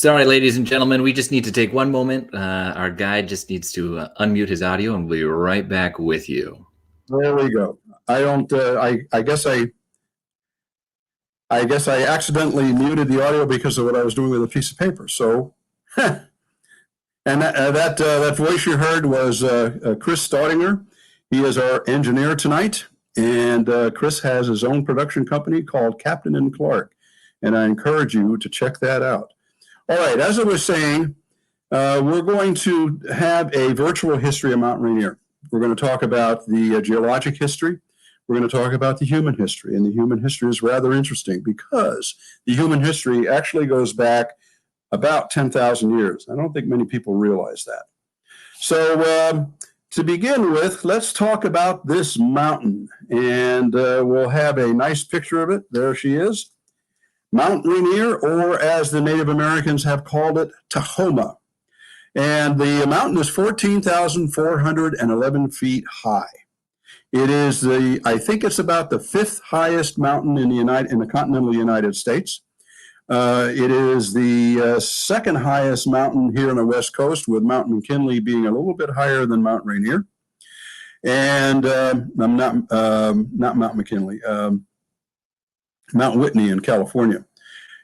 Sorry, ladies and gentlemen, we just need to take one moment. Our guide just needs to unmute his audio, and we'll be right back with you. There we go. I don't. I guess I accidentally muted the audio because of what I was doing with a piece of paper. So, and that voice you heard was Chris Staudinger. He is our engineer tonight, and Chris has his own production company called Captain and Clark, and I encourage you to check that out. All right, as I was saying, we're going to have a virtual history of Mount Rainier. We're going to talk about the geologic history. We're going to talk about the human history, and the human history is rather interesting because the human history actually goes back about 10,000 years. I don't think many people realize that. So to begin with, let's talk about this mountain, and we'll have a nice picture of it. There she is. Mount Rainier, or as the Native Americans have called it, Tahoma. And the mountain is 14,411 feet high. It is I think it's about the fifth highest mountain in the continental United States. It is the second highest mountain here on the West Coast, with Mount McKinley being a little bit higher than Mount Rainier. And not Mount McKinley, Mount Whitney in California.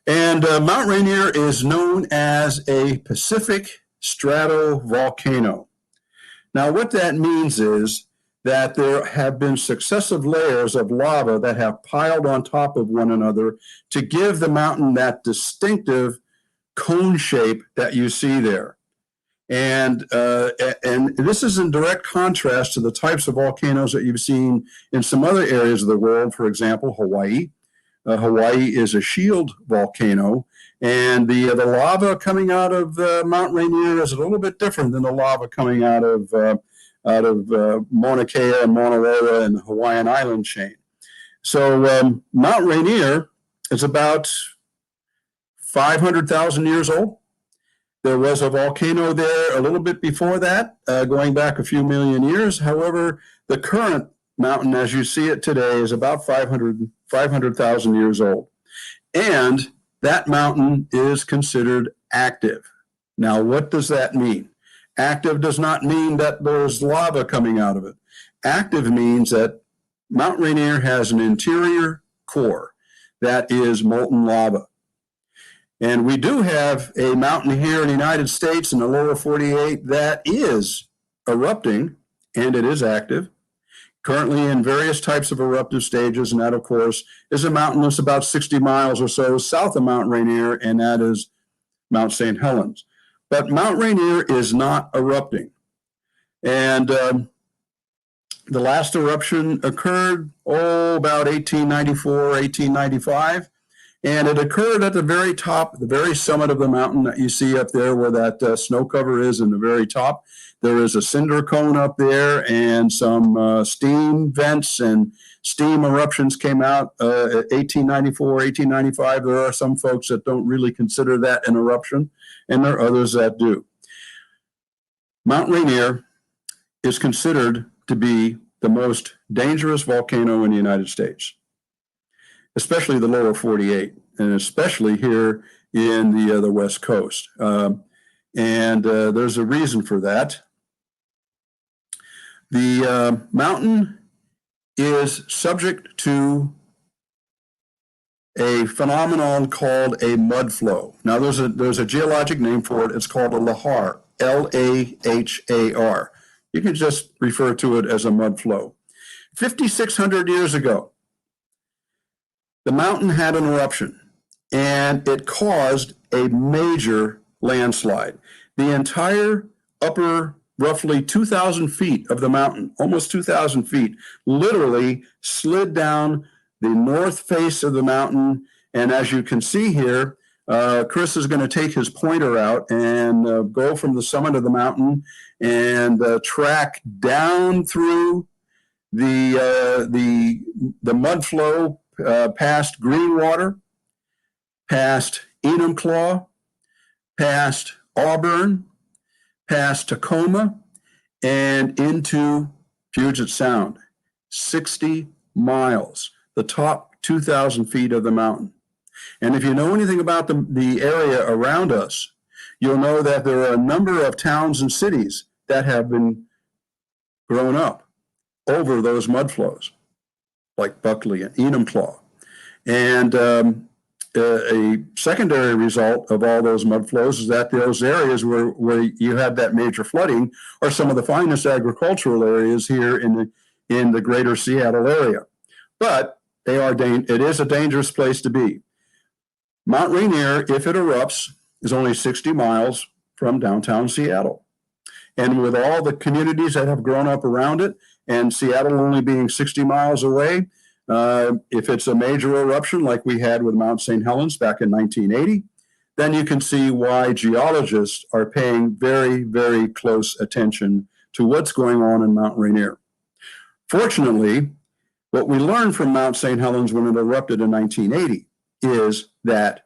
And Mount Rainier is known as a Pacific stratovolcano. Now, what that means is that there have been successive layers of lava that have piled on top of one another to give the mountain that distinctive cone shape that you see there. And this is in direct contrast to the types of volcanoes that you've seen in some other areas of the world, for example, Hawaii. Hawaii is a shield volcano, and the lava coming out of Mount Rainier is a little bit different than the lava coming out of Mauna Kea and Mauna Loa and the Hawaiian island chain. So Mount Rainier is about 500,000 years old. There was a volcano there a little bit before that, going back a few million years. However, the current mountain, as you see it today, is about 500,000 years old. And that mountain is considered active. Now, what does that mean? Active does not mean that there's lava coming out of it. Active means that Mount Rainier has an interior core that is molten lava. And we do have a mountain here in the United States in the lower 48 that is erupting, and it is active, currently in various types of eruptive stages. And that, of course, is a mountain that's about 60 miles or so south of Mount Rainier, and that is Mount St. Helens. But Mount Rainier is not erupting. And the last eruption occurred, about 1894, 1895. And it occurred at the very top, the very summit of the mountain that you see up there where that snow cover is in the very top. There is a cinder cone up there and some steam vents and steam eruptions came out at 1894, 1895. There are some folks that don't really consider that an eruption, and there are others that do. Mount Rainier is considered to be the most dangerous volcano in the United States, especially the lower 48, and especially here in the West Coast. And there's a reason for that. The mountain is subject to a phenomenon called a mud flow. Now, there's a geologic name for it. It's called a lahar, L-A-H-A-R. You can just refer to it as a mud flow. 5,600 years ago, the mountain had an eruption, and it caused a major landslide. The entire upper roughly 2,000 feet of the mountain, almost 2,000 feet, literally slid down the north face of the mountain. And as you can see here, Chris is going to take his pointer out and go from the summit of the mountain and track down through the mud flow past Greenwater, past Enumclaw, past Auburn, past Tacoma, and into Puget Sound. 60 miles, the top 2,000 feet of the mountain. And if you know anything about the area around us, you'll know that there are a number of towns and cities that have been grown up over those mud flows, like Buckley and Enumclaw. And a secondary result of all those mud flows is that those areas where you had that major flooding are some of the finest agricultural areas here in the greater Seattle area. But it is a dangerous place to be. Mount Rainier, if it erupts, is only 60 miles from downtown Seattle. And with all the communities that have grown up around it, and Seattle only being 60 miles away, if it's a major eruption like we had with Mount St. Helens back in 1980, then you can see why geologists are paying very, very close attention to what's going on in Mount Rainier. Fortunately, what we learned from Mount St. Helens when it erupted in 1980 is that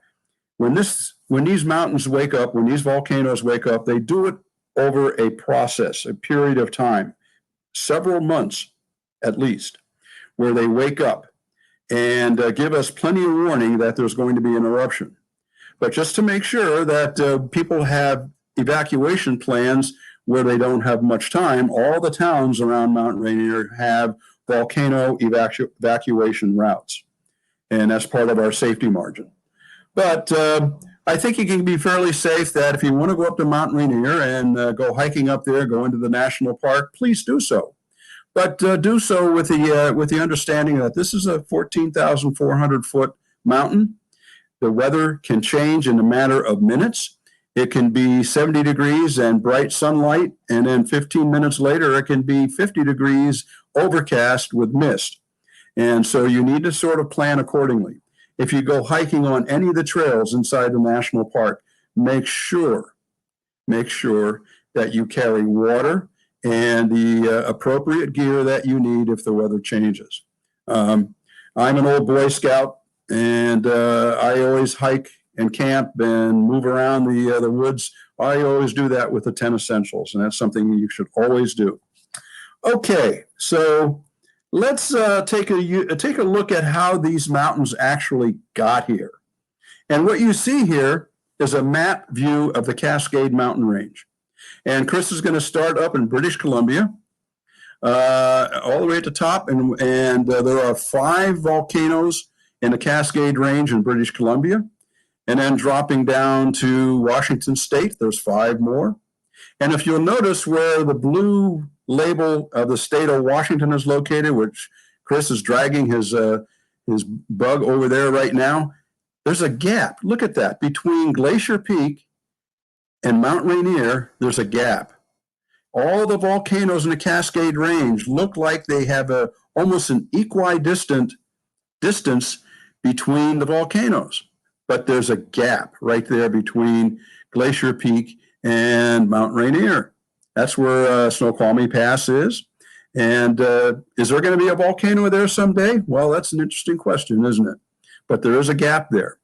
when these mountains wake up, when these volcanoes wake up, they do it over a process, a period of time, several months at least, where they wake up and give us plenty of warning that there's going to be an eruption. But just to make sure that people have evacuation plans where they don't have much time, all the towns around Mount Rainier have volcano evacuation routes. And that's part of our safety margin. But I think you can be fairly safe that if you want to go up to Mount Rainier and go hiking up there, go into the national park, please do so. But do so with the understanding that this is a 14,400 foot mountain. The weather can change in a matter of minutes. It can be 70 degrees and bright sunlight, and then 15 minutes later, it can be 50 degrees overcast with mist. And so you need to sort of plan accordingly. If you go hiking on any of the trails inside the national park, make sure that you carry water and the appropriate gear that you need if the weather changes. I'm an old Boy Scout, and I always hike and camp and move around the woods. I always do that with the 10 essentials, and that's something you should always do. Okay, so let's take a look at how these mountains actually got here. And what you see here is a map view of the Cascade Mountain Range. And Chris is going to start up in British Columbia, all the way at the top. And there are 5 volcanoes in the Cascade Range in British Columbia. And then dropping down to Washington State, there's 5 more. And if you'll notice where the blue label of the state of Washington is located, which Chris is dragging his bug over there right now, there's a gap. Look at that. Between Glacier Peak and Mount Rainier, there's a gap. All the volcanoes in the Cascade Range look like they have almost an equidistant distance between the volcanoes. But there's a gap right there between Glacier Peak and Mount Rainier. That's where Snoqualmie Pass is. And is there going to be a volcano there someday? Well, that's an interesting question, isn't it? But there is a gap there.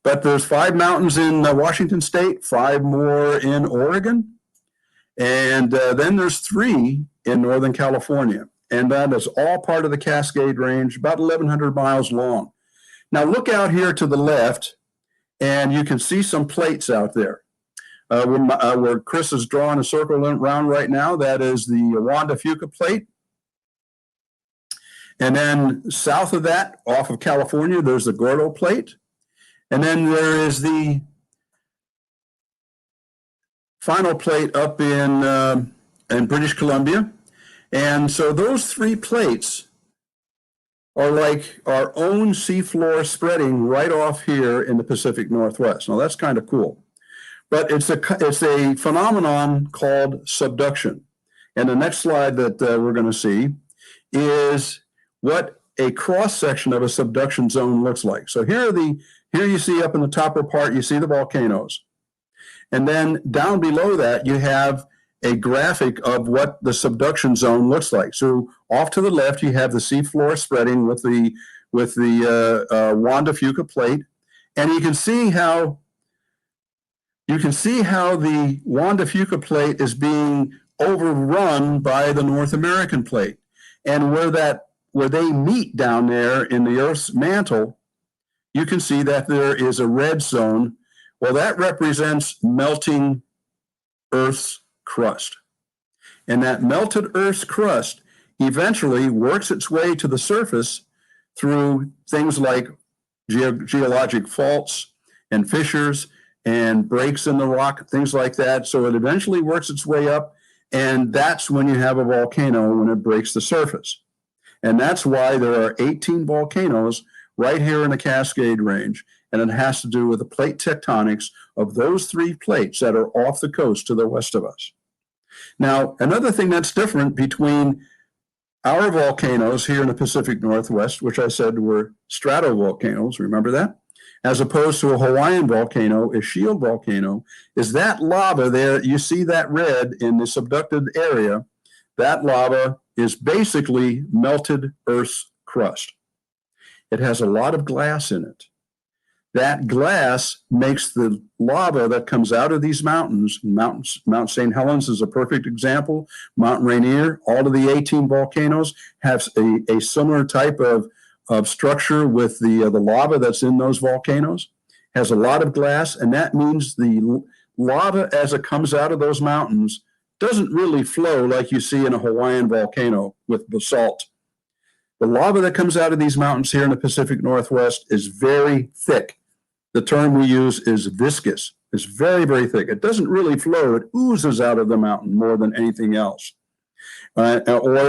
But there's 5 mountains in Washington State, 5 more in Oregon, and then there's 3 in Northern California. And that is all part of the Cascade Range, about 1,100 miles long. Now look out here to the left, and you can see some plates out there. Where Chris is drawing a circle around right now, that is the Juan de Fuca plate. And then south of that, off of California, there's the Gordo plate. And then there is the final plate up in British Columbia. And so those 3 plates are like our own seafloor spreading right off here in the Pacific Northwest. Now that's kind of cool. But it's a phenomenon called subduction. And the next slide that we're going to see is what a cross-section of a subduction zone looks like. So here you see up in the topper part, you see the volcanoes. And then down below that, you have a graphic of what the subduction zone looks like. So off to the left, you have the seafloor spreading with the Juan de Fuca plate. And you can see how the Juan de Fuca plate is being overrun by the North American plate. And where they meet down there in the Earth's mantle, you can see that there is a red zone. Well, that represents melting Earth's crust. And that melted Earth's crust eventually works its way to the surface through things like geologic faults and fissures and breaks in the rock, things like that. So it eventually works its way up, and that's when you have a volcano, when it breaks the surface. And that's why there are 18 volcanoes right here in the Cascade Range, and it has to do with the plate tectonics of those three plates that are off the coast to the west of us. Now, another thing that's different between our volcanoes here in the Pacific Northwest, which I said were stratovolcanoes, remember that? As opposed to a Hawaiian volcano, a shield volcano, is that lava there, you see that red in the subducted area, that lava is basically melted Earth's crust. It has a lot of glass in it. That glass makes the lava that comes out of these mountains. Mount St. Helens is a perfect example. Mt Rainier, all of the 18 volcanoes have a similar type of structure with the lava that's in those volcanoes. Has a lot of glass, and that means the lava as it comes out of those mountains doesn't really flow like you see in a Hawaiian volcano with basalt. The lava that comes out of these mountains here in the Pacific Northwest is very thick. The term we use is viscous. It's very, very thick. It doesn't really flow. It oozes out of the mountain more than anything else. Or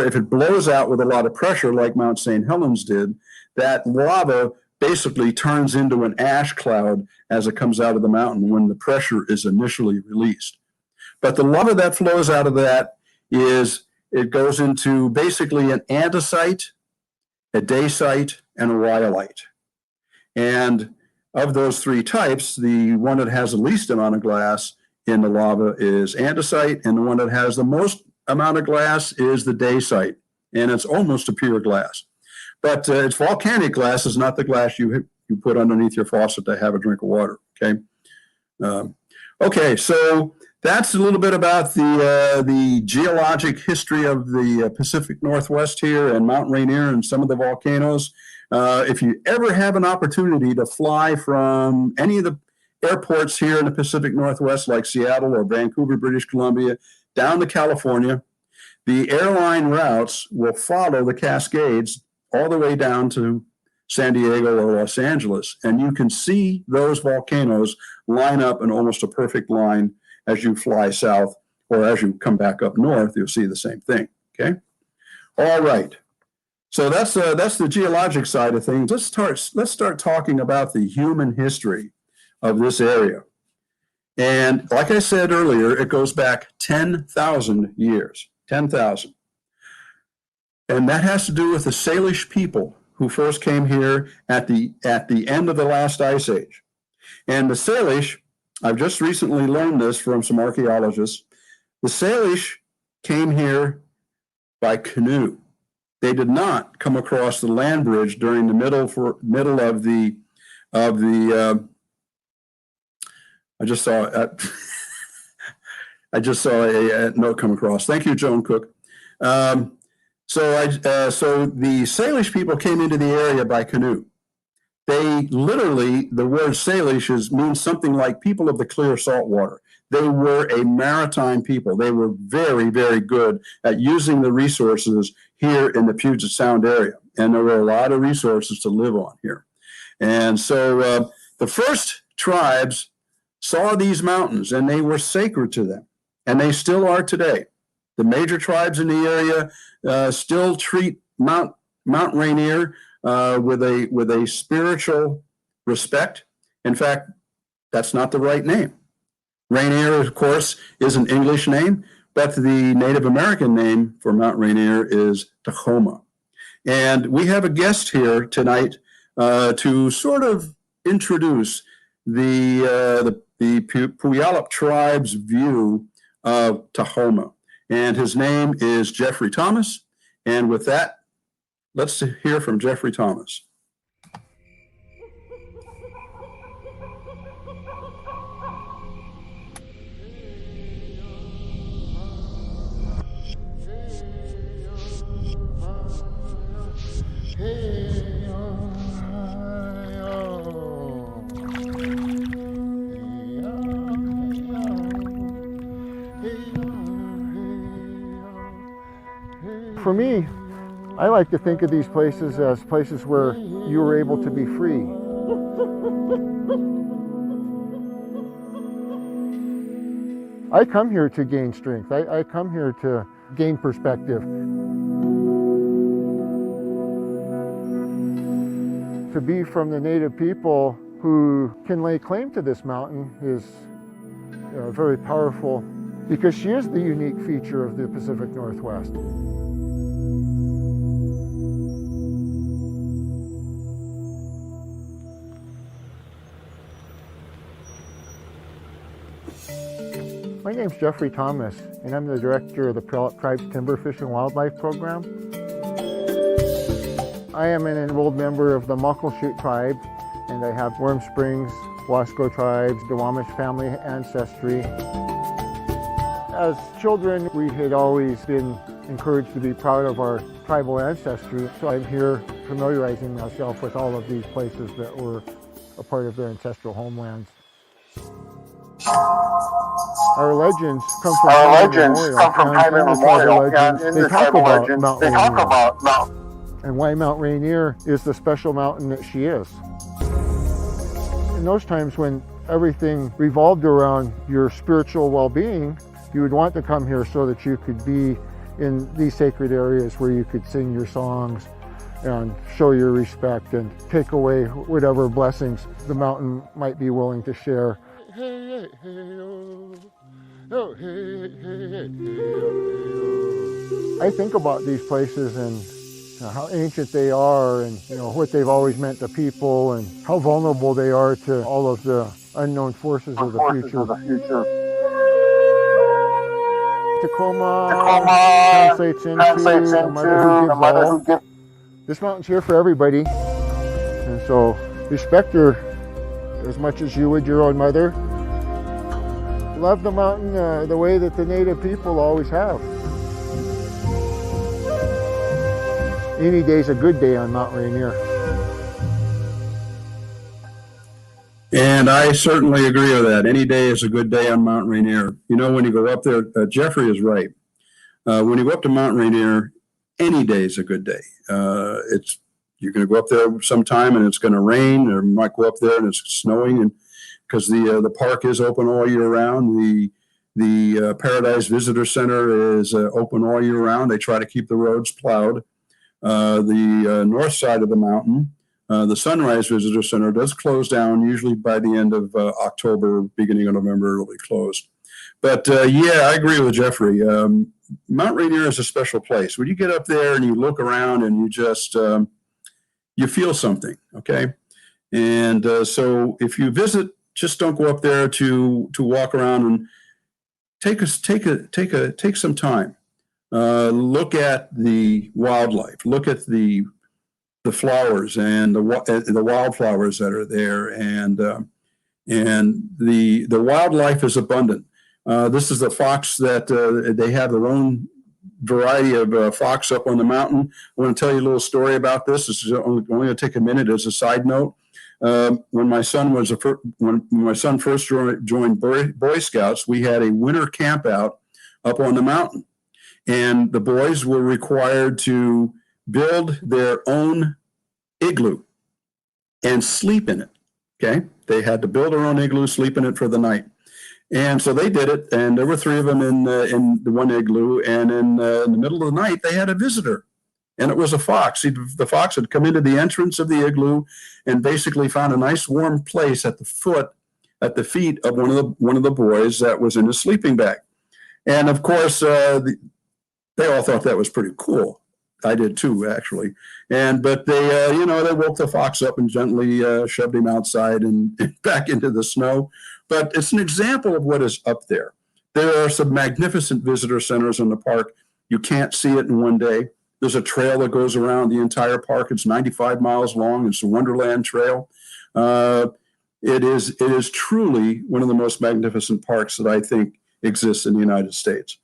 if it blows out with a lot of pressure like Mount St. Helens did, that lava basically turns into an ash cloud as it comes out of the mountain when the pressure is initially released. But the lava that flows out of that it goes into basically an andesite, a dacite, and a rhyolite. And of those three types, the one that has the least amount of glass in the lava is andesite, and the one that has the most amount of glass is the dacite, and it's almost a pure glass. But it's volcanic glass, is not the glass you put underneath your faucet to have a drink of water, okay? Okay, so that's a little bit about the geologic history of the Pacific Northwest here and Mount Rainier and some of the volcanoes. If you ever have an opportunity to fly from any of the airports here in the Pacific Northwest, like Seattle or Vancouver, British Columbia, down to California, the airline routes will follow the Cascades all the way down to San Diego or Los Angeles. And you can see those volcanoes line up in almost a perfect line as you fly south, or as you come back up north, you'll see the same thing, okay? All right. So that's the geologic side of things. Let's start talking about the human history of this area. And like I said earlier, it goes back 10,000 years, 10,000. And that has to do with the Salish people who first came here at the end of the last ice age. And the Salish, I've just recently learned this from some archaeologists, the Salish came here by canoe. They did not come across the land bridge during the middle of the I just saw a note come across. Thank you, Joan Cook. So the Salish people came into the area by canoe. They literally, the word Salish means something like people of the clear salt water. They were a maritime people. They were very, very good at using the resources here in the Puget Sound area. And there were a lot of resources to live on here. And so the first tribes saw these mountains, and they were sacred to them. And they still are today. The major tribes in the area still treat Mount Rainier with a spiritual respect. In fact, that's not the right name. Rainier, of course, is an English name, but the Native American name for Mount Rainier is Tacoma. And we have a guest here tonight to sort of introduce the Puyallup tribe's view of Tacoma. And his name is Jeffrey Thomas. And with that, let's hear from Jeffrey Thomas. for me, I like to think of these places as places where you were able to be free. I come here to gain strength. I come here to gain perspective. To be from the native people who can lay claim to this mountain is very powerful, because she is the unique feature of the Pacific Northwest. My name's Jeffrey Thomas, and I'm the director of the Puyallup Tribe's Timber Fish and Wildlife Program. I am an enrolled member of the Muckleshoot tribe, and I have Warm Springs, Wasco tribes, the Wamish family ancestry. As children, we had always been encouraged to be proud of our tribal ancestry, so I'm here familiarizing myself with all of these places that were a part of their ancestral homelands. Our legends come from time immemorial, and in the tribal legends, they talk about Mount and why Mt Rainier is the special mountain that she is. In those times when everything revolved around your spiritual well-being, you would want to come here so that you could be in these sacred areas where you could sing your songs and show your respect and take away whatever blessings the mountain might be willing to share. Hey, hey, hey, oh. Oh, hey, hey, hey, hey, oh. I think about these places and how ancient they are, and what they've always meant to people, and how vulnerable they are to all of the unknown forces of the future. Tacoma translates into the mother who gives all. This mountain's here for everybody, and so respect her as much as you would your own mother. Love the mountain the way that the native people always have. Any day's a good day on Mt Rainier. And I certainly agree with that. Any day is a good day on Mt Rainier. When you go up there, Jeffrey is right. When you go up to Mt Rainier, any day is a good day. You're going to go up there sometime and it's going to rain, or you might go up there and it's snowing, and because the park is open all year round. The Paradise Visitor Center is open all year round. They try to keep the roads plowed. The north side of the mountain, the Sunrise Visitor Center, does close down usually by the end of October, beginning of November. It'll be closed. But I agree with Jeffrey. Mount Rainier is a special place. When you get up there and you look around and you just you feel something, okay? And so if you visit, just don't go up there to walk around, and take some time. Look at the wildlife. Look at the flowers and the wildflowers that are there, and the wildlife is abundant. This is the fox that they have their own variety of fox up on the mountain. I want to tell you a little story about this. This is only going to take a minute as a side note. When my son first joined Boy Scouts, we had a winter camp out up on the mountain, and the boys were required to build their own igloo and sleep in it. Okay, they had to build their own igloo, sleep in it for the night, and so they did it. And there were three of them in the one igloo, and in the middle of the night, they had a visitor. And it was a fox. The fox had come into the entrance of the igloo and basically found a nice warm place at the feet of one of the boys that was in his sleeping bag. And of course, they all thought that was pretty cool. I did too, actually. But they woke the fox up and gently shoved him outside and back into the snow. But it's an example of what is up there. There are some magnificent visitor centers in the park. You can't see it in one day. There's a trail that goes around the entire park. It's 95 miles long. It's the Wonderland Trail. It is truly one of the most magnificent parks that I think exists in the United States.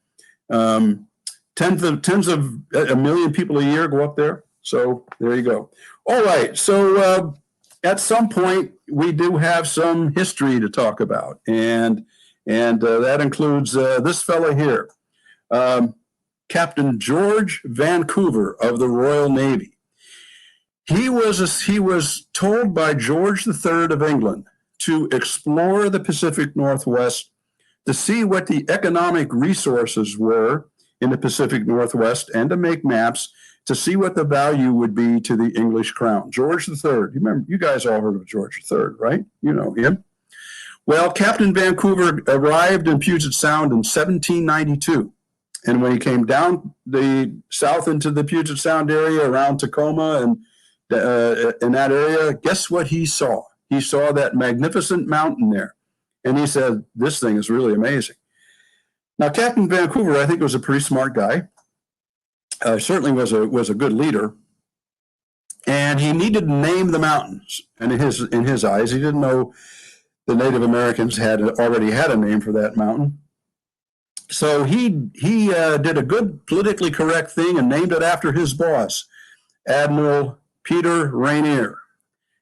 Tens of a million people a year go up there. So there you go. All right. So at some point, we do have some history to talk about. And that includes this fella here. Captain George Vancouver of the Royal Navy. He was told by George III of England to explore the Pacific Northwest to see what the economic resources were in the Pacific Northwest and to make maps to see what the value would be to the English crown. George III, you remember, you guys all heard of George III, right? You know him. Well, Captain Vancouver arrived in Puget Sound in 1792. And when he came down the south into the Puget Sound area around Tacoma and in that area, guess what he saw? He saw that magnificent mountain there. And he said, this thing is really amazing. Now, Captain Vancouver, I think, was a pretty smart guy. Certainly was a good leader. And he needed to name the mountains. And in his eyes, he didn't know the Native Americans already had a name for that mountain. So he did a good politically correct thing and named it after his boss, Admiral Peter Rainier.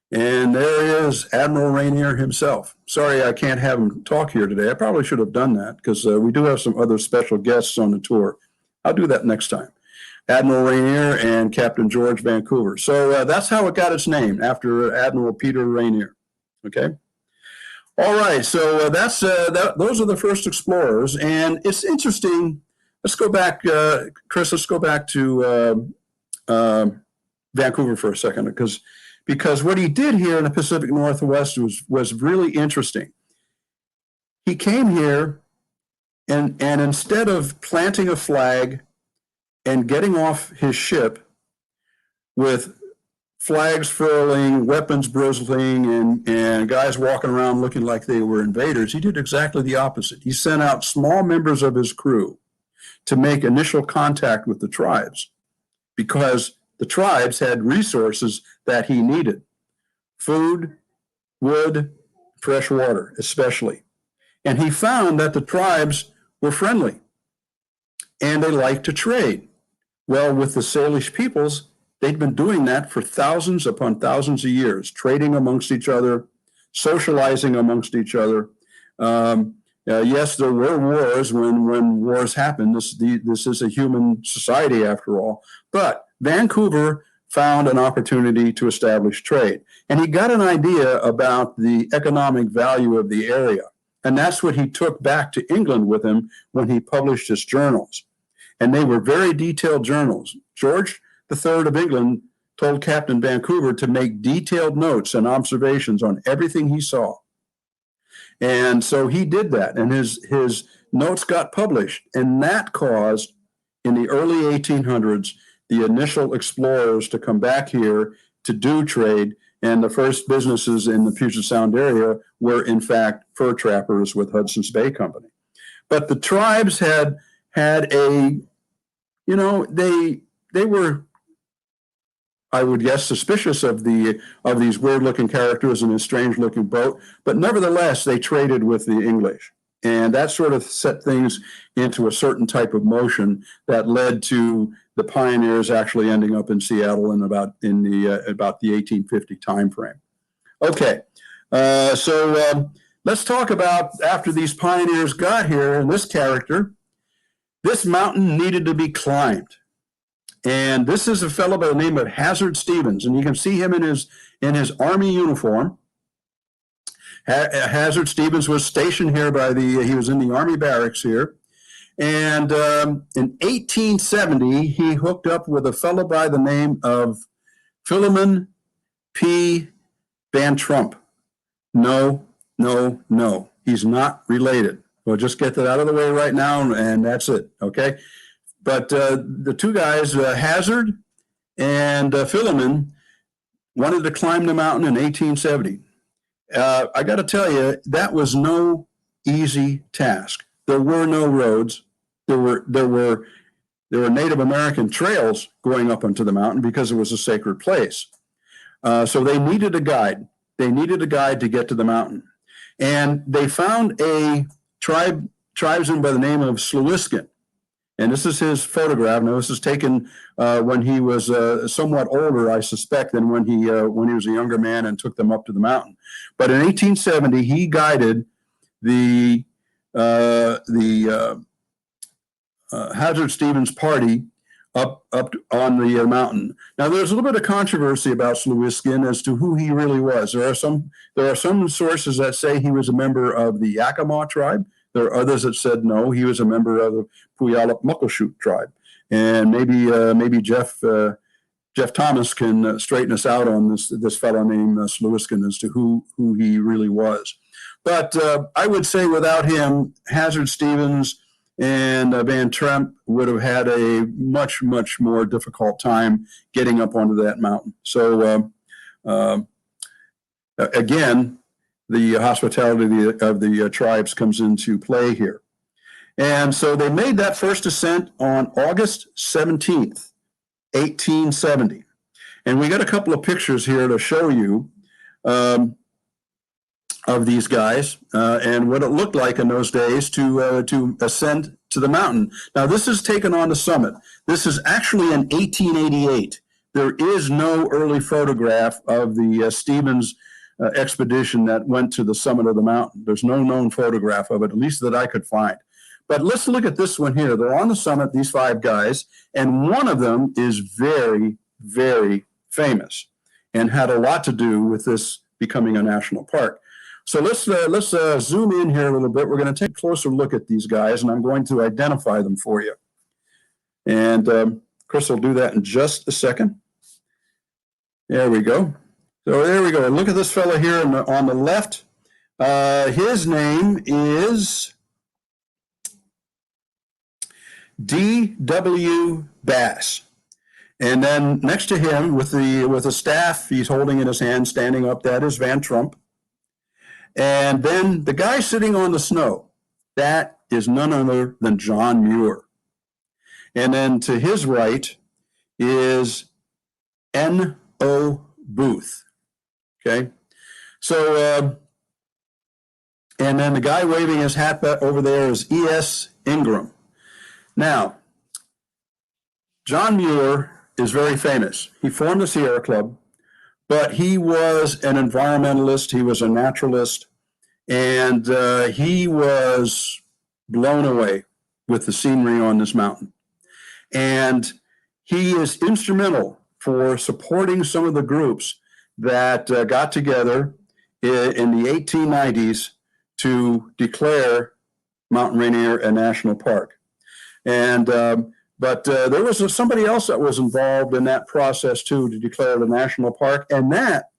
And there is Admiral Rainier himself. Sorry, I can't have him talk here today. I probably should have done that because we do have some other special guests on the tour. I'll do that next time. Admiral Rainier and Captain George Vancouver. So that's how it got its name, after Admiral Peter Rainier. Okay. All right. So those are the first explorers, and it's interesting. Let's go back, Chris. Let's go back to Vancouver for a second, because what he did here in the Pacific Northwest was really interesting. He came here, and instead of planting a flag and getting off his ship with flags furling, weapons bristling, and guys walking around looking like they were invaders, he did exactly the opposite. He sent out small members of his crew to make initial contact with the tribes, because the tribes had resources that he needed: food, wood, fresh water, especially. And he found that the tribes were friendly and they liked to trade. Well, with the Salish peoples, they'd been doing that for thousands upon thousands of years, trading amongst each other, socializing amongst each other. Yes, there were wars when wars happen. This is a human society after all. But Vancouver found an opportunity to establish trade. And he got an idea about the economic value of the area. And that's what he took back to England with him when he published his journals. And they were very detailed journals. George III of England told Captain Vancouver to make detailed notes and observations on everything he saw. And so he did that, and his notes got published. And that caused, in the early 1800s, the initial explorers to come back here to do trade. And the first businesses in the Puget Sound area were, in fact, fur trappers with Hudson's Bay Company. But the tribes had a, they were, I would guess, suspicious of these weird-looking characters in a strange-looking boat, but nevertheless, they traded with the English. And that sort of set things into a certain type of motion that led to the pioneers actually ending up in Seattle in about the 1850 timeframe. Okay, so let's talk about, after these pioneers got here, and this character, this mountain needed to be climbed. And this is a fellow by the name of Hazard Stevens, and you can see him in his Army uniform. Hazard Stevens was stationed here he was in the Army barracks here. And in 1870, he hooked up with a fellow by the name of Philemon P. Van Trump. No. He's not related. We'll just get that out of the way right now, and that's it, okay? But the two guys, Hazard and Philemon, wanted to climb the mountain in 1870. I got to tell you, that was no easy task. There were no roads. There were Native American trails going up onto the mountain because it was a sacred place. So they needed a guide. They needed a guide to get to the mountain. And they found a tribesman by the name of Sluiskin. And this is his photograph. Now, this is taken when he was somewhat older, I suspect, than when he was a younger man and took them up to the mountain. But in 1870, he guided the Hazard Stevens' party up on the mountain. Now, there's a little bit of controversy about Sluiskin as to who he really was. There are some sources that say he was a member of the Yakima tribe. There are others that said no, he was a member of the Puyallup Muckleshoot tribe. And maybe Jeff Thomas can straighten us out on this fellow named Sluiskin as to who he really was. But I would say without him, Hazard Stevens and Van Tremp would have had a much, much more difficult time getting up onto that mountain. So again, the hospitality of the tribes comes into play here. And so they made that first ascent on August 17th, 1870. And we got a couple of pictures here to show you of these guys and what it looked like in those days to ascend to the mountain. Now, this is taken on the summit. This is actually in 1888. There is no early photograph of the Stevens expedition that went to the summit of the mountain. There's no known photograph of it, at least that I could find. But let's look at this one here. They're on the summit, these 5 guys, and one of them is very, very famous and had a lot to do with this becoming a national park. So let's zoom in here a little bit. We're going to take a closer look at these guys, and I'm going to identify them for you. And Chris will do that in just a second. There we go. So there we go. Look at this fellow here on the left. His name is D.W. Bass. And then next to him with the staff he's holding in his hand, standing up, that is Van Trump. And then the guy sitting on the snow, that is none other than John Muir. And then to his right is N.O. Booth. Okay. So, and then the guy waving his hat over there is E.S. Ingram. Now, John Muir is very famous. He formed the Sierra Club, but he was an environmentalist, he was a naturalist, and he was blown away with the scenery on this mountain. And he is instrumental for supporting some of the groups that got together in the 1890s to declare Mount Rainier a national park. And but there was somebody else that was involved in that process too to declare it a national park. And that,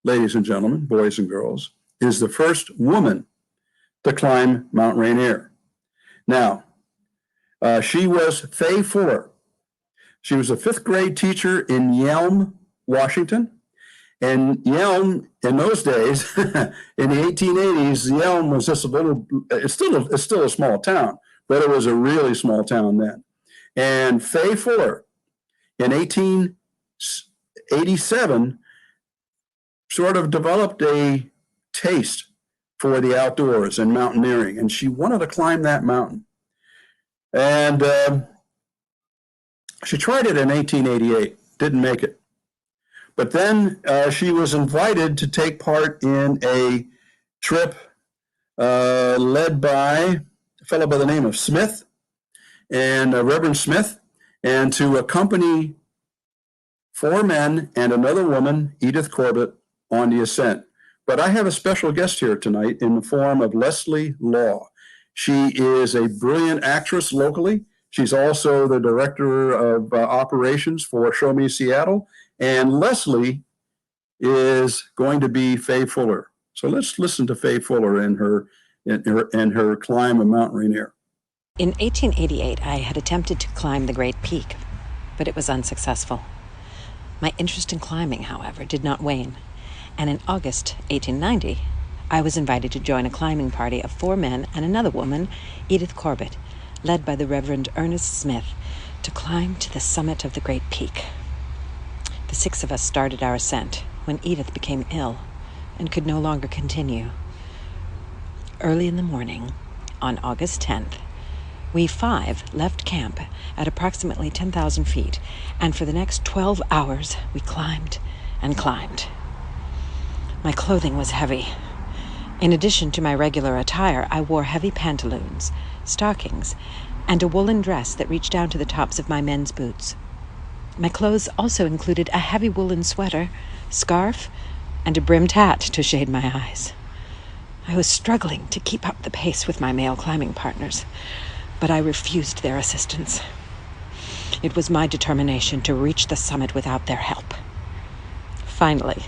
ladies and gentlemen, boys and girls, is the first woman to climb Mount Rainier. Now, she was Fay Fuller. She was a 5th grade teacher in Yelm, Washington. And Yelm, in those days, in the 1880s, Yelm was just it's still a small town, but it was a really small town then. And Fay Fuller, in 1887, sort of developed a taste for the outdoors and mountaineering, and she wanted to climb that mountain. And she tried it in 1888, didn't make it. But then she was invited to take part in a trip led by a fellow by the name of Smith and Reverend Smith, and to accompany 4 men and another woman, Edith Corbett, on the ascent. But I have a special guest here tonight in the form of Leslie Law. She is a brilliant actress locally. She's also the director of operations for Show Me Seattle. And Leslie is going to be Fay Fuller. So let's listen to Fay Fuller and her climb of Mount Rainier. In 1888, I had attempted to climb the Great Peak, but it was unsuccessful. My interest in climbing, however, did not wane, and in August 1890, I was invited to join a climbing party of 4 men and another woman, Edith Corbett, led by the Reverend Ernest Smith, to climb to the summit of the Great Peak. The 6 of us started our ascent when Edith became ill and could no longer continue. Early in the morning, on August 10th, we 5 left camp at approximately 10,000 feet, and for the next 12 hours, we climbed and climbed. My clothing was heavy. In addition to my regular attire, I wore heavy pantaloons, stockings, and a woolen dress that reached down to the tops of my men's boots. My clothes also included a heavy woolen sweater, scarf, and a brimmed hat to shade my eyes. I was struggling to keep up the pace with my male climbing partners, but I refused their assistance. It was my determination to reach the summit without their help. Finally,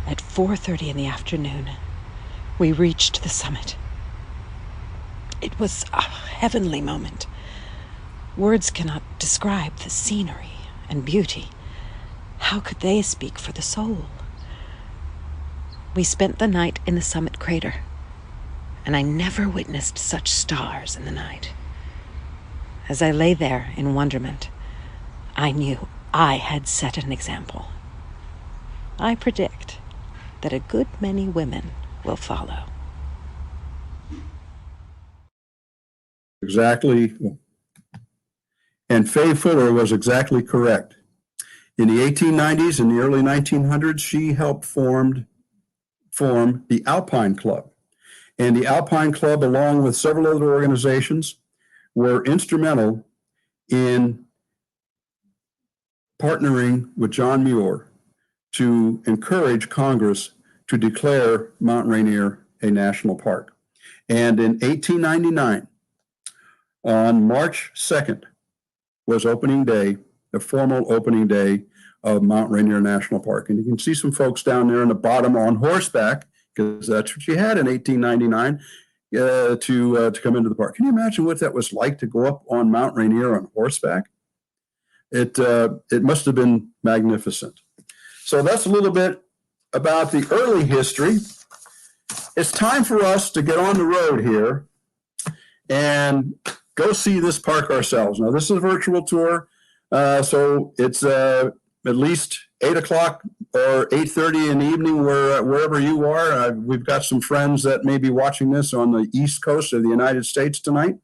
at 4:30 in the afternoon, we reached the summit. It was a heavenly moment. Words cannot describe the scenery and beauty. How could they speak for the soul? We spent the night in the summit crater, and I never witnessed such stars in the night. As I lay there in wonderment, I knew I had set an example. I predict that a good many women will follow. Exactly. And Faye Fuller was exactly correct. In the 1890s and the early 1900s, she helped form the Alpine Club. And the Alpine Club, along with several other organizations, were instrumental in partnering with John Muir to encourage Congress to declare Mount Rainier a national park. And in 1899, on March 2nd, was opening day, the formal opening day of Mount Rainier National Park. And you can see some folks down there in the bottom on horseback, because that's what you had in 1899 to come into the park. Can you imagine what that was like to go up on Mount Rainier on horseback? It must have been magnificent. So that's a little bit about the early history. It's time for us to get on the road here and go see this park ourselves. Now, this is a virtual tour, so it's at least 8 o'clock or 8:30 in the evening wherever you are. We've got some friends that may be watching this on the East Coast of the United States tonight.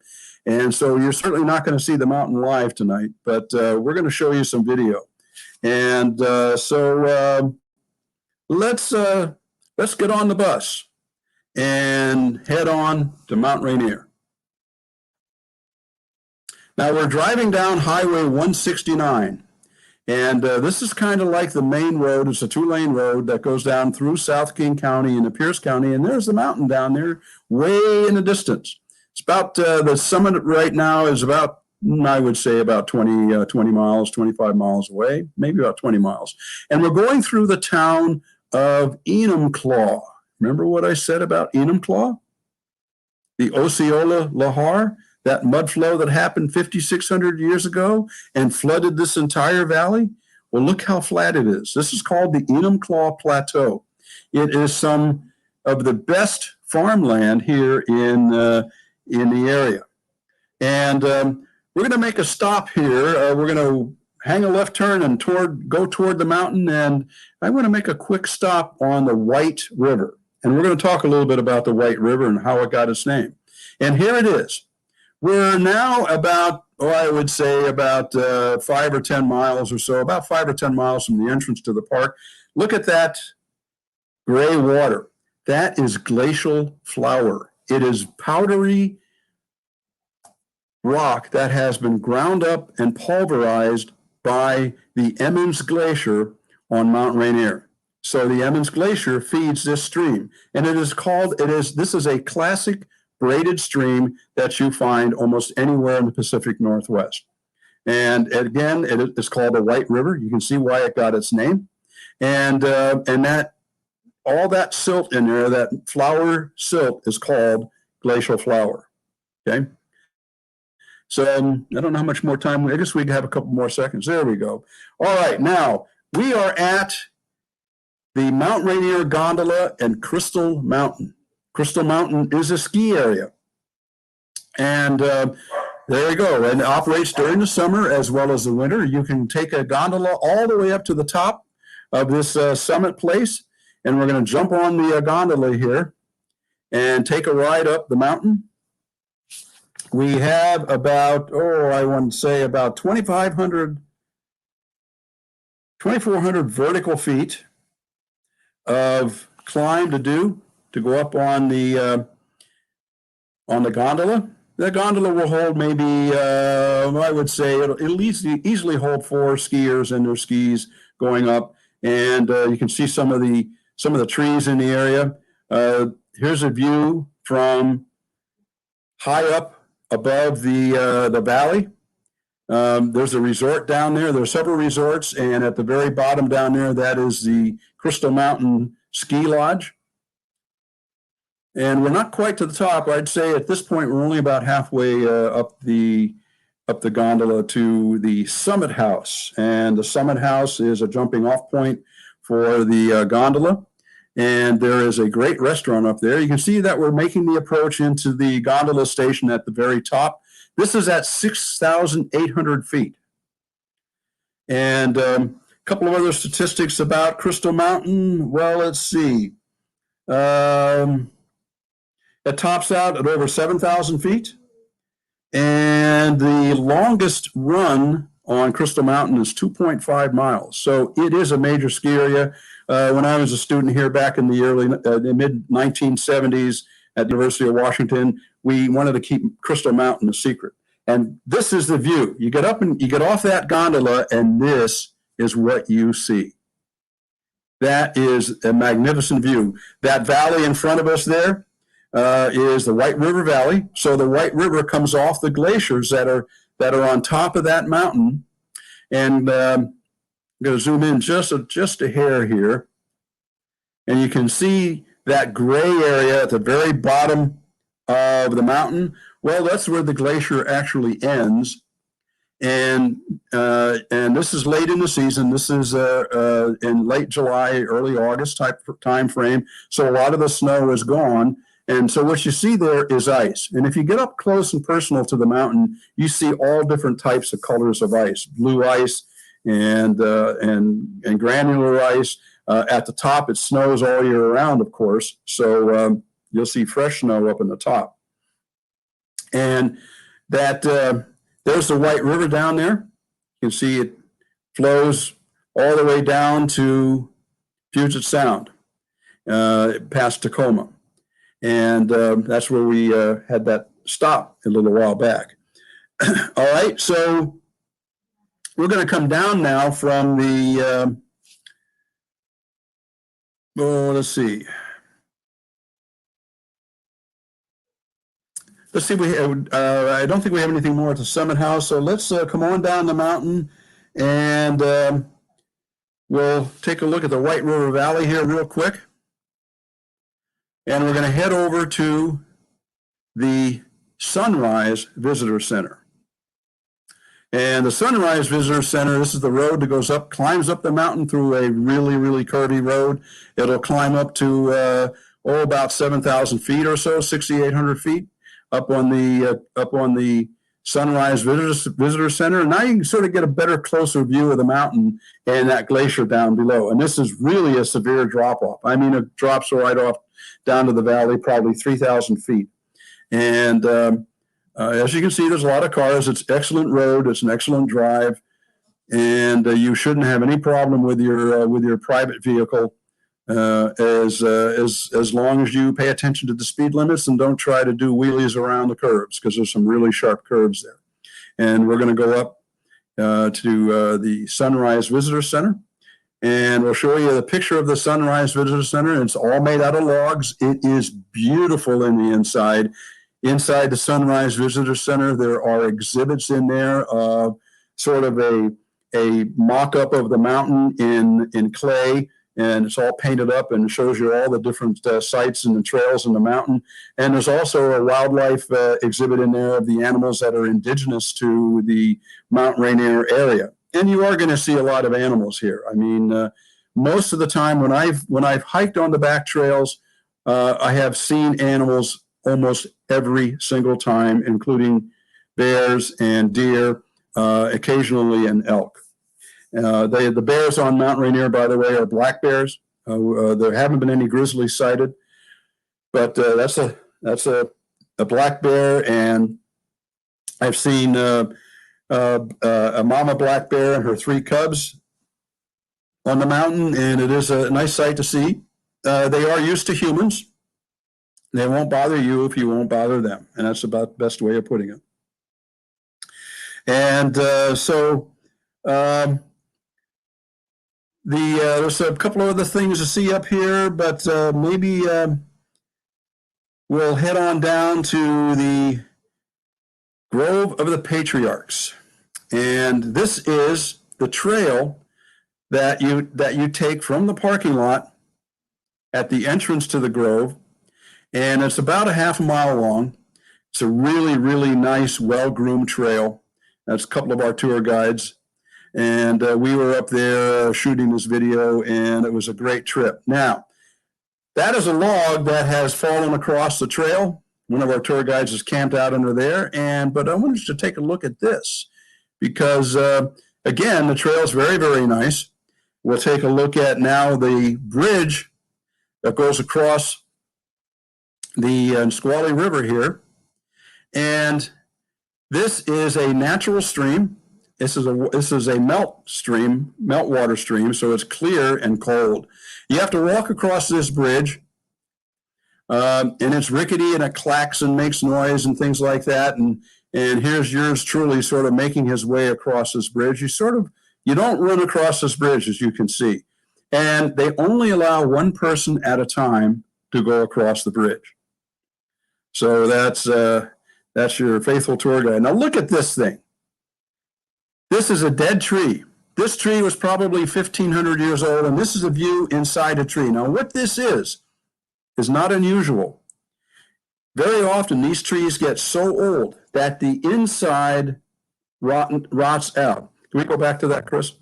And so you're certainly not going to see the mountain live tonight, but we're going to show you some video. And so let's get on the bus and head on to Mount Rainier. Now we're driving down Highway 169, and this is kind of like the main road. It's a 2-lane road that goes down through South King County into Pierce County, and there's the mountain down there way in the distance. It's about, the summit right now is about, I would say about 20 miles, 25 miles away, maybe about 20 miles. And we're going through the town of Enumclaw. Remember what I said about Enumclaw? The Osceola Lahar? That mud flow that happened 5,600 years ago and flooded this entire valley? Well, look how flat it is. This is called the Enumclaw Plateau. It is some of the best farmland here in the area. And we're going to make a stop here. We're going to hang a left turn and go toward the mountain. And I want to make a quick stop on the White River. And we're going to talk a little bit about the White River and how it got its name. And here it is. We're now about, I would say about 5 or 10 miles or so, about 5 or 10 miles from the entrance to the park. Look at that gray water. That is glacial flour. It is powdery rock that has been ground up and pulverized by the Emmons Glacier on Mount Rainier. So the Emmons Glacier feeds this stream, and this is a classic braided stream that you find almost anywhere in the Pacific Northwest. And again, it is called the White River. You can see why it got its name. And that all that silt in there, that flour silt, is called glacial flour. Okay. So I don't know how much more time. I guess we have a couple more seconds. There we go. All right. Now we are at the Mount Rainier Gondola and Crystal Mountain. Crystal Mountain is a ski area. And there you go. And it operates during the summer as well as the winter. You can take a gondola all the way up to the top of this summit place. And we're going to jump on the gondola here and take a ride up the mountain. We have about, I want to say about 2,400 vertical feet of climb to do to go up on the gondola. The gondola will hold maybe, I would say, it'll easily hold 4 skiers in their skis going up, and you can see some of the trees in the area. Here's a view from high up above the valley. There's a resort down there. There's several resorts, and at the very bottom down there, that is the Crystal Mountain Ski Lodge. And we're not quite to the top. I'd say at this point we're only about halfway up the gondola to the Summit House. And the Summit House is a jumping off point for the gondola. And there is a great restaurant up there. You can see that we're making the approach into the gondola station at the very top. This is at 6,800 feet. And a couple of other statistics about Crystal Mountain. Well, let's see. It tops out at over 7,000 feet. And the longest run on Crystal Mountain is 2.5 miles. So it is a major ski area. When I was a student here back in the mid-1970s at the University of Washington, we wanted to keep Crystal Mountain a secret. And this is the view. You get up and you get off that gondola, and this is what you see. That is a magnificent view. That valley in front of us there is the White River Valley. So the White River comes off the glaciers that are on top of that mountain. And I'm going to zoom in just a hair here. And you can see that gray area at the very bottom of the mountain. Well, that's where the glacier actually ends. And this is late in the season. This is in late July, early August type time frame. So a lot of the snow is gone. And so what you see there is ice. And if you get up close and personal to the mountain, you see all different types of colors of ice: blue ice and granular ice. At the top, it snows all year round, of course. So you'll see fresh snow up in the top. And that there's the White River down there. You can see it flows all the way down to Puget Sound, past Tacoma. And that's where we had that stop a little while back. All right, so we're going to come down now from the, let's see. I don't think we have anything more at the Summit House, so let's come on down the mountain, and we'll take a look at the White River Valley here real quick. And we're going to head over to the Sunrise Visitor Center. And the Sunrise Visitor Center, this is the road that goes up, climbs up the mountain through a really, really curvy road. It'll climb up to about 7,000 feet or so, 6,800 feet up on the Sunrise Visitor Center. And now you can sort of get a better, closer view of the mountain and that glacier down below. And this is really a severe drop off. I mean, it drops right off down to the valley, probably 3,000 feet. And as you can see, there's a lot of cars. It's an excellent road. It's an excellent drive. And you shouldn't have any problem with your private vehicle as long as you pay attention to the speed limits and don't try to do wheelies around the curves, because there's some really sharp curves there. And we're going to go up to the Sunrise Visitor Center. And we'll show you the picture of the Sunrise Visitor Center. It's all made out of logs. It is beautiful in the inside. Inside the Sunrise Visitor Center, there are exhibits in there, sort of a mock-up of the mountain in clay, and it's all painted up and shows you all the different sites and the trails in the mountain. And there's also a wildlife exhibit in there of the animals that are indigenous to the Mt Rainier area. And you are going to see a lot of animals here. I mean, most of the time when I've hiked on the back trails, I have seen animals almost every single time, including bears and deer, occasionally an elk. The bears on Mt Rainier, by the way, are black bears. There haven't been any grizzly sighted, but that's a black bear, and I've seen a mama black bear and her 3 cubs on the mountain, and it is a nice sight to see. They are used to humans, They won't bother you if you won't bother them. And that's about the best way of putting it. And there's a couple of other things to see up here, but maybe we'll head on down to the Grove of the Patriarchs. And this is the trail that you take from the parking lot at the entrance to the Grove. And it's about a half a mile long. It's a really, really nice, well-groomed trail. That's a couple of our tour guides. And we were up there shooting this video, and it was a great trip. Now, that is a log that has fallen across the trail. One of our tour guides is camped out under there. But I wanted you to take a look at this because, again, the trail is very, very nice. We'll take a look at now the bridge that goes across the Nisqually River here. And this is a natural stream. This is a meltwater stream, so it's clear and cold. You have to walk across this bridge, and it's rickety and it clacks and makes noise and things like that. And here's yours truly sort of making his way across this bridge. You don't run across this bridge, as you can see. And they only allow one person at a time to go across the bridge. So that's your faithful tour guide. Now look at this thing. This is a dead tree. This tree was probably 1,500 years old, and this is a view inside a tree. Now what this is not unusual. Very often these trees get so old that the inside rots out. Can we go back to that, Chris?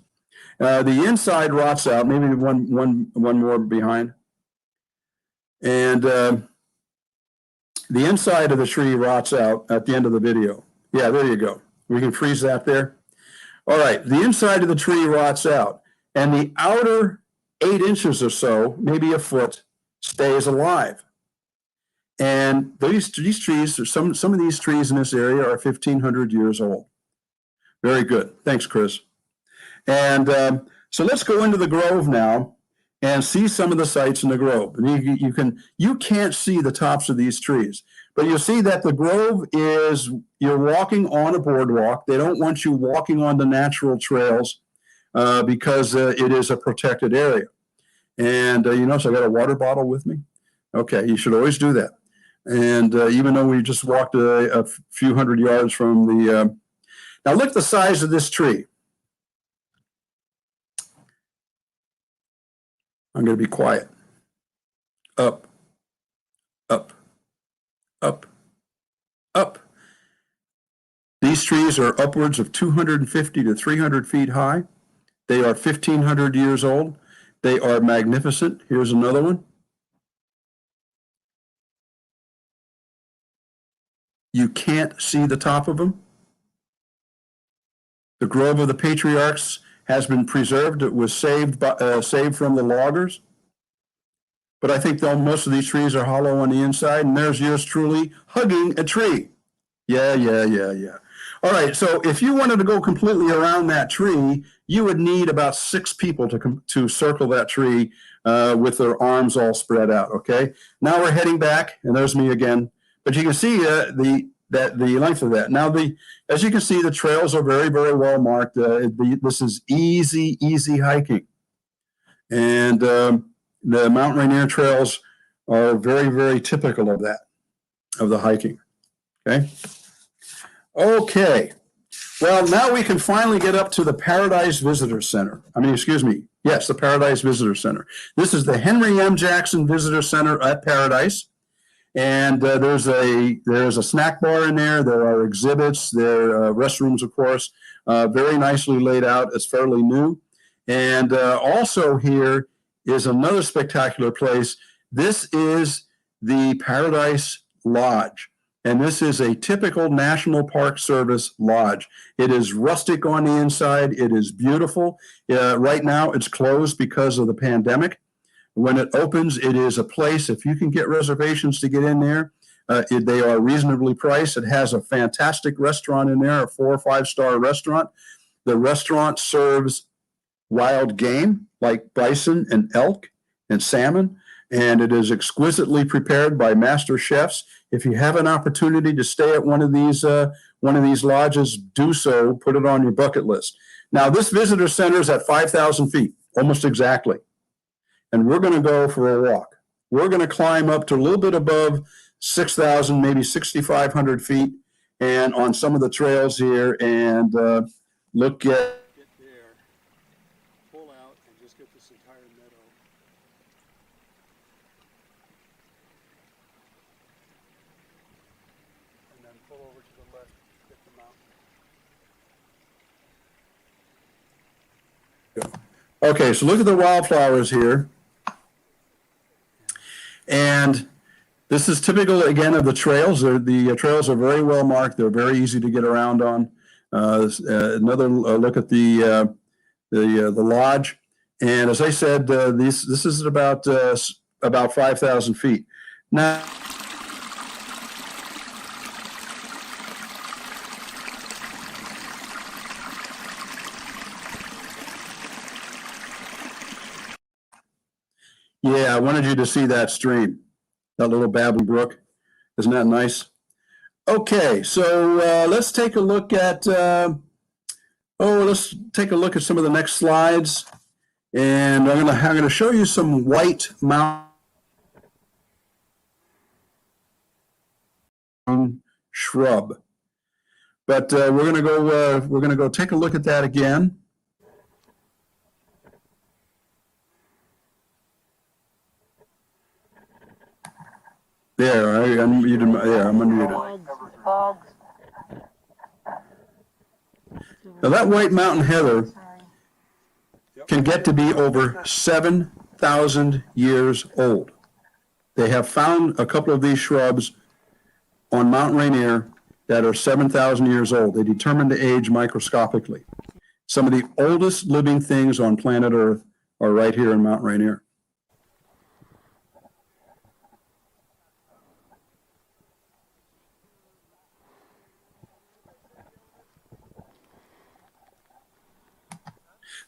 The inside rots out, maybe one more behind. And the inside of the tree rots out at the end of the video. Yeah, there you go. We can freeze that there. All right, the inside of the tree rots out, and the outer 8 inches or so, maybe a foot, stays alive. And these trees, some of these trees in this area are 1,500 years old. Very good. Thanks, Chris. And so let's go into the Grove now and see some of the sights in the Grove. And you can't see the tops of these trees, but you'll see that the Grove is, you're walking on a boardwalk. They don't want you walking on the natural trails because it is a protected area. And you notice I got a water bottle with me. Okay, you should always do that. And even though we just walked a few hundred yards from the, now look at the size of this tree. I'm going to be quiet. Up, up, up, up. These trees are upwards of 250 to 300 feet high. They are 1,500 years old. They are magnificent. Here's another one. You can't see the top of them. The Grove of the Patriarchs has been preserved. It was saved from the loggers. But I think most of these trees are hollow on the inside, and there's yours truly hugging a tree. Yeah. All right, so if you wanted to go completely around that tree, you would need about 6 people to circle that tree with their arms all spread out, okay? Now we're heading back, and there's me again. But you can see the length of that. Now, as you can see, the trails are very, very well marked. This is easy hiking. And the Mt Rainier trails are very, very typical of that, of the hiking, okay? Okay, well, now we can finally get up to the Paradise Visitor Center. Yes, the Paradise Visitor Center. This is the Henry M. Jackson Visitor Center at Paradise. And there's a snack bar in there. There are exhibits. There are restrooms, of course, very nicely laid out. It's fairly new. And also here is another spectacular place. This is the Paradise Lodge. And this is a typical National Park Service lodge. It is rustic on the inside. It is beautiful. Right now, it's closed because of the pandemic. When it opens, it is a place, if you can get reservations to get in there, they are reasonably priced. It has a fantastic restaurant in there, a 4 or 5-star restaurant. The restaurant serves wild game like bison and elk and salmon. and it is exquisitely prepared by master chefs. If you have an opportunity to stay at one of these lodges, do so. Put it on your bucket list. Now, this visitor center is at 5,000 feet, almost exactly, and we're going to go for a walk. We're going to climb up to a little bit above 6,000, maybe 6,500 feet, and on some of the trails here, and look at. Pull out and just get this entire meadow. And then pull over to the left, get the mountain. Okay, so look at the wildflowers here. And this is typical, again, of the trails. The trails are very well marked. They're very easy to get around on. Another look at the lodge. And as I said, this is about 5,000 feet. Now, yeah, I wanted you to see that stream, that little babbling brook. Isn't that nice? Okay, so let's take a look at some of the next slides, and I'm gonna show you some white mountain shrub. But we're gonna go take a look at that again. There, I'm unmuted. Now that white mountain heather can get to be over 7,000 years old. They have found a couple of these shrubs on Mount Rainier that are 7,000 years old. They determine the age microscopically. Some of the oldest living things on planet Earth are right here in Mount Rainier.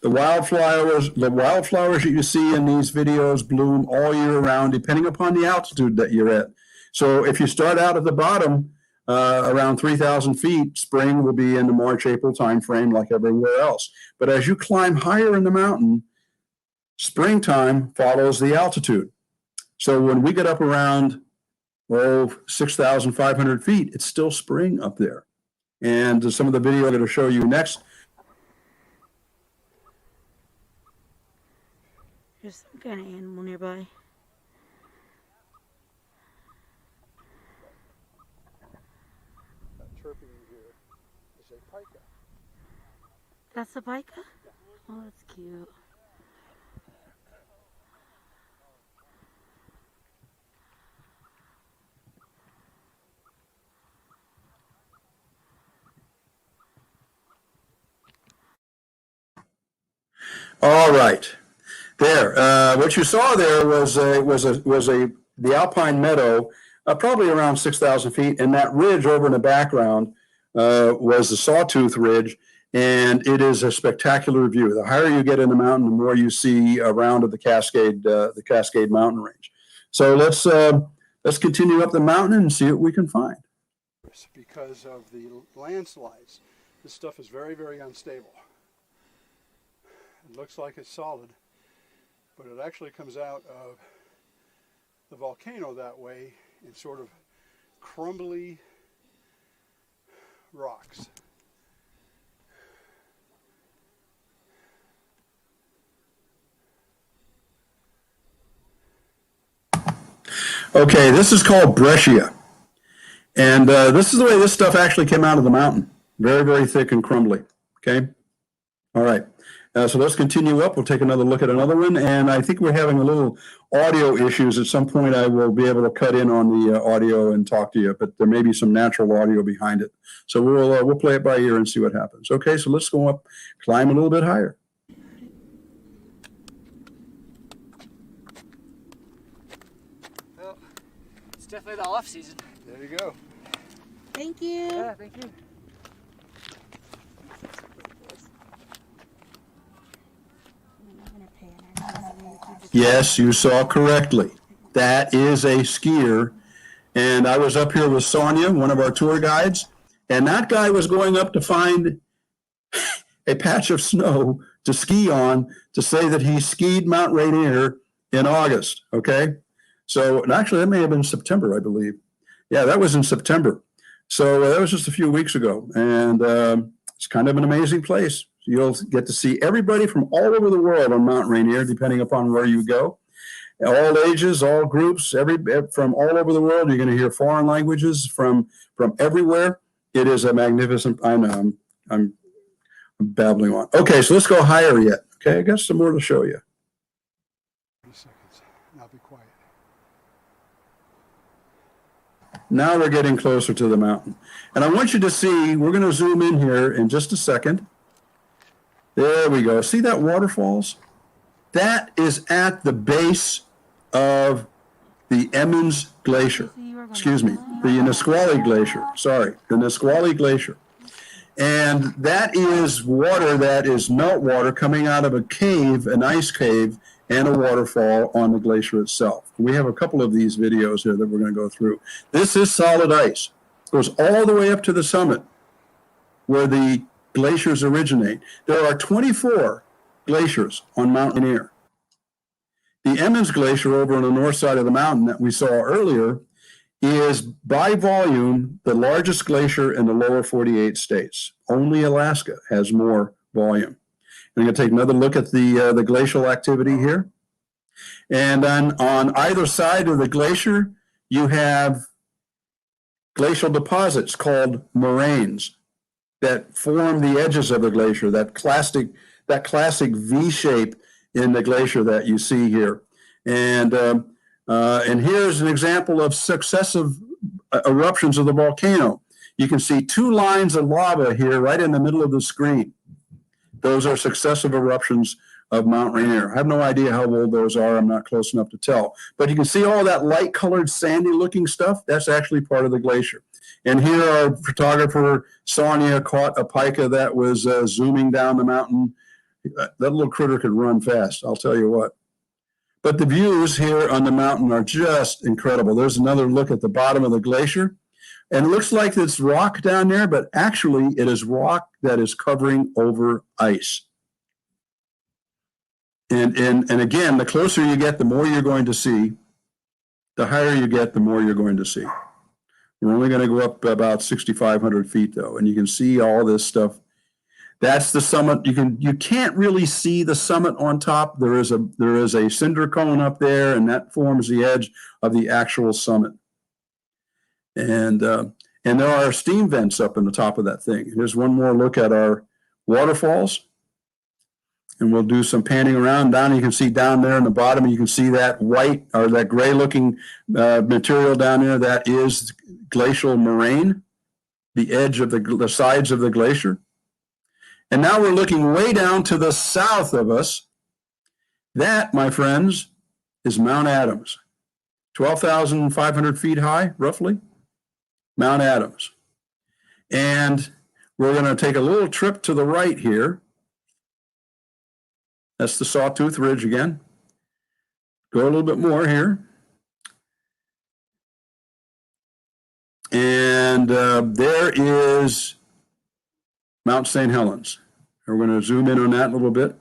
The wildflowers that you see in these videos bloom all year round, depending upon the altitude that you're at. So if you start out at the bottom, around 3,000 feet, spring will be in the March, April timeframe like everywhere else. But as you climb higher in the mountain, springtime follows the altitude. So when we get up around 6,500 feet, it's still spring up there. And some of the video I'm going to show you next. There's some kind of animal nearby. That chirping here is a pika. That's a pika? Oh, that's cute. All right. There, what you saw there was the alpine meadow, probably around 6,000 feet, and that ridge over in the background was the Sawtooth Ridge, and it is a spectacular view. The higher you get in the mountain, the more you see around of the Cascade Mountain Range. So let's continue up the mountain and see what we can find. Because of the landslides, this stuff is very, very unstable. It looks like it's solid, but it actually comes out of the volcano that way in sort of crumbly rocks. Okay, this is called breccia. And this is the way this stuff actually came out of the mountain. Very, very thick and crumbly. Okay? All right. So let's continue up. We'll take another look at another one. And I think we're having a little audio issues. At some point, I will be able to cut in on the audio and talk to you, but there may be some natural audio behind it. So we'll play it by ear and see what happens. Okay, so let's go up, climb a little bit higher. Well, it's definitely the off season. There you go. Thank you. Yeah, thank you. Yes, you saw correctly. That is a skier. And I was up here with Sonia, one of our tour guides, and that guy was going up to find a patch of snow to ski on to say that he skied Mount Rainier in August. Okay. So, and actually, that may have been September, I believe. Yeah, that was in September. So that was just a few weeks ago. And it's kind of an amazing place. You'll get to see everybody from all over the world on Mount Rainier, depending upon where you go. All ages, all groups, from all over the world. You're going to hear foreign languages from everywhere. It is a magnificent. I know I'm babbling on. Okay, so let's go higher yet. Okay, I got some more to show you. 30 seconds. Now be quiet. Now we're getting closer to the mountain, and I want you to see. We're going to zoom in here in just a second. There we go. See that waterfalls? That is at the base of the Emmons Glacier. Excuse me, the Nisqually Glacier. Sorry, the Nisqually Glacier. And that is water that is meltwater coming out of a cave, an ice cave, and a waterfall on the glacier itself. We have a couple of these videos here that we're going to go through. This is solid ice. It goes all the way up to the summit where the glaciers originate. There are 24 glaciers on Mount Rainier. The Emmons Glacier over on the north side of the mountain that we saw earlier is by volume the largest glacier in the lower 48 states. Only Alaska has more volume. I'm going to take another look at the glacial activity here. And then on either side of the glacier, you have glacial deposits called moraines that form the edges of the glacier, that classic V shape in the glacier that you see here. And here's an example of successive eruptions of the volcano. You can see two lines of lava here right in the middle of the screen. Those are successive eruptions of Mount Rainier. I have no idea how old those are. I'm not close enough to tell. But you can see all that light-colored, sandy-looking stuff. That's actually part of the glacier. And here our photographer, Sonia, caught a pika that was zooming down the mountain. That little critter could run fast, I'll tell you what. But the views here on the mountain are just incredible. There's another look at the bottom of the glacier. And it looks like it's rock down there, but actually it is rock that is covering over ice. And again, the closer you get, the more you're going to see. The higher you get, the more you're going to see. We're only going to go up about 6,500 feet, though, and you can see all this stuff. That's the summit. You can't really see the summit on top. There is a cinder cone up there, and that forms the edge of the actual summit. And there are steam vents up in the top of that thing. Here's one more look at our waterfalls. And we'll do some panning around. Down, you can see down there in the bottom, you can see that white or that gray looking material down there. That is glacial moraine, the edge of the sides of the glacier. And now we're looking way down to the south of us. That, my friends, is Mount Adams, 12,500 feet high, roughly. Mount Adams. And we're going to take a little trip to the right here. That's the Sawtooth Ridge again. Go a little bit more here. And there is Mount St. Helens. And we're going to zoom in on that a little bit.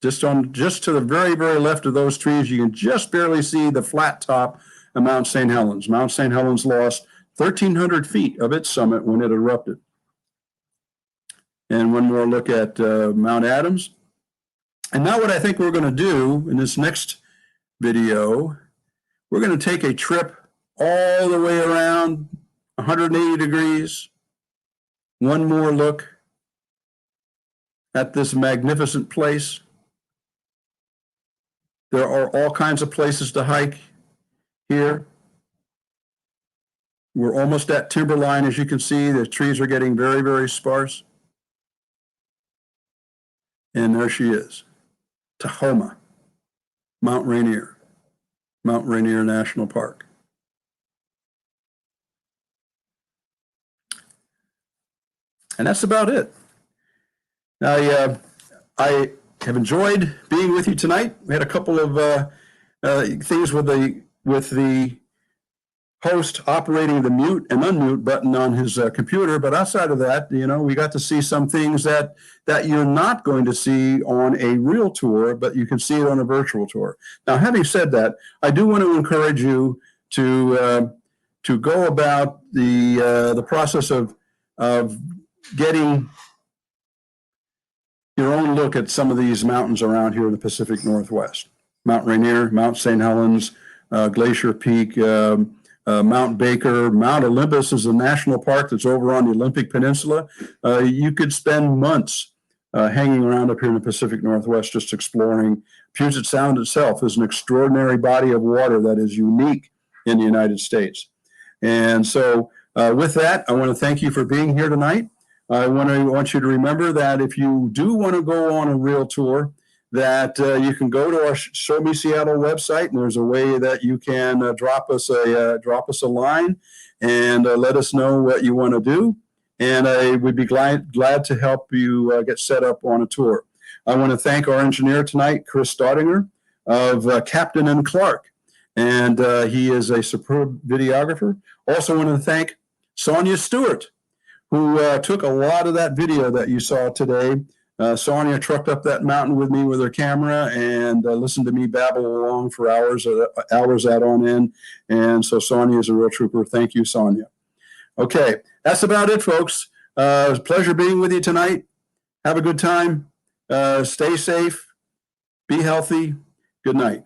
Just to the very, very left of those trees, you can just barely see the flat top of Mount St. Helens. Mount St. Helens lost 1,300 feet of its summit when it erupted. And one more look at Mount Adams. And now what I think we're going to do in this next video, we're going to take a trip all the way around 180 degrees. One more look at this magnificent place. There are all kinds of places to hike here. We're almost at timberline, as you can see. The trees are getting very, very sparse. And there she is. Tahoma, Mount Rainier National Park. And that's about it. Now, I have enjoyed being with you tonight. We had a couple of things with the with the host operating the mute and unmute button on his computer. But outside of that, we got to see some things that you're not going to see on a real tour, but you can see it on a virtual tour. Now, having said that, I do want to encourage you to go about the process of getting your own look at some of these mountains around here in the Pacific Northwest. Mount Rainier, Mount St. Helens, Glacier Peak, Mount Baker. Mount Olympus is a national park that's over on the Olympic Peninsula. You could spend months hanging around up here in the Pacific Northwest just exploring. Puget Sound itself is an extraordinary body of water that is unique in the United States. And so with that, I want to thank you for being here tonight. I want you to remember that if you do want to go on a real tour, that you can go to our Show Me Seattle website, and there's a way that you can drop us a line and let us know what you want to do, and I would be glad to help you get set up on a tour. I want to thank our engineer tonight, Chris Staudinger of Captain and Clark, and he is a superb videographer. Also want to thank Sonia Stewart, who took a lot of that video that you saw today. Sonia trucked up that mountain with me with her camera and listened to me babble along for hours out on end. And so Sonia is a real trooper. Thank you, Sonia. Okay, that's about it, folks. It was a pleasure being with you tonight. Have a good time. Stay safe. Be healthy. Good night.